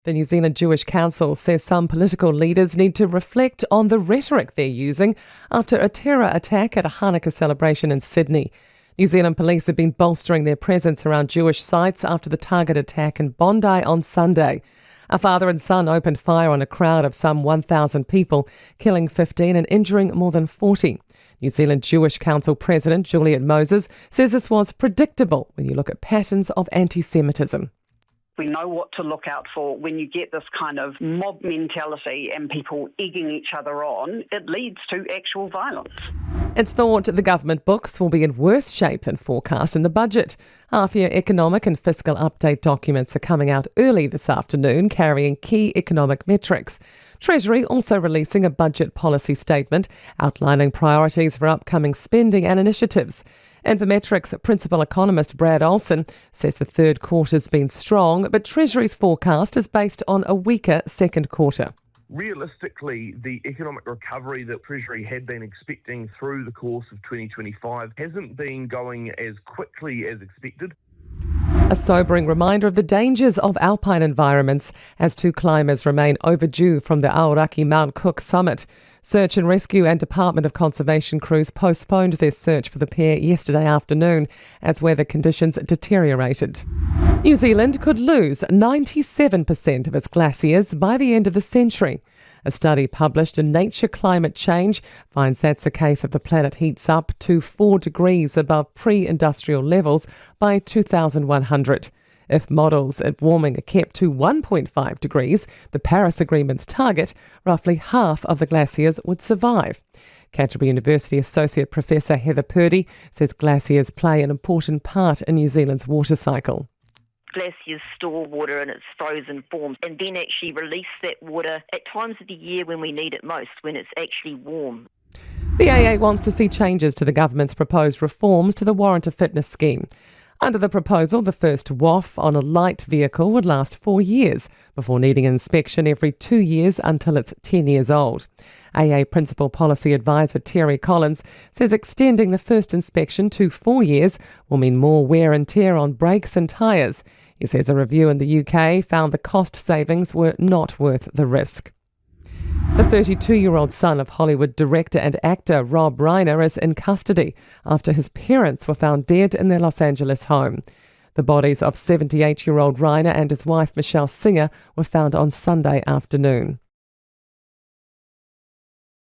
The New Zealand Jewish Council says some political leaders need to reflect on the rhetoric they're using after a terror attack at a Hanukkah celebration in Sydney. New Zealand police have been bolstering their presence around Jewish sites after the target attack in Bondi on Sunday. A father and son opened fire on a crowd of some 1,000 people, killing 15 and injuring more than 40. New Zealand Jewish Council President Juliet Moses says this was predictable when you look at patterns of anti-Semitism. We know what to look out for when you get this kind of mob mentality and people egging each other on. It leads to actual violence. It's thought the government books will be in worse shape than forecast in the budget. Half-year economic and fiscal update documents are coming out early this afternoon, carrying key economic metrics. Treasury also releasing a budget policy statement outlining priorities for upcoming spending and initiatives. Infometrics principal economist Brad Olsen says the third quarter's been strong, but Treasury's forecast is based on a weaker second quarter. Realistically, the economic recovery that Treasury had been expecting through the course of 2025 hasn't been going as quickly as expected. A sobering reminder of the dangers of alpine environments as two climbers remain overdue from the Aoraki Mount Cook summit. Search and Rescue and Department of Conservation crews postponed their search for the pair yesterday afternoon as weather conditions deteriorated. New Zealand could lose 97% of its glaciers by the end of the century. A study published in Nature Climate Change finds that's the case if the planet heats up to 4 degrees above pre-industrial levels by 2100. If models at warming are kept to 1.5 degrees, the Paris Agreement's target, roughly half of the glaciers would survive. Canterbury University Associate Professor Heather Purdy says glaciers play an important part in New Zealand's water cycle. Glaciers store water in its frozen form and then actually release that water at times of the year when we need it most, when it's actually warm. The AA wants to see changes to the government's proposed reforms to the warrant of fitness scheme. Under the proposal, the first WOF on a light vehicle would last 4 years before needing an inspection every 2 years until it's 10 years old. AA Principal Policy Advisor Terry Collins says extending the first inspection to 4 years will mean more wear and tear on brakes and tyres. He says a review in the UK found the cost savings were not worth the risk. The 32-year-old son of Hollywood director and actor Rob Reiner is in custody after his parents were found dead in their Los Angeles home. The bodies of 78-year-old Reiner and his wife Michelle Singer were found on Sunday afternoon.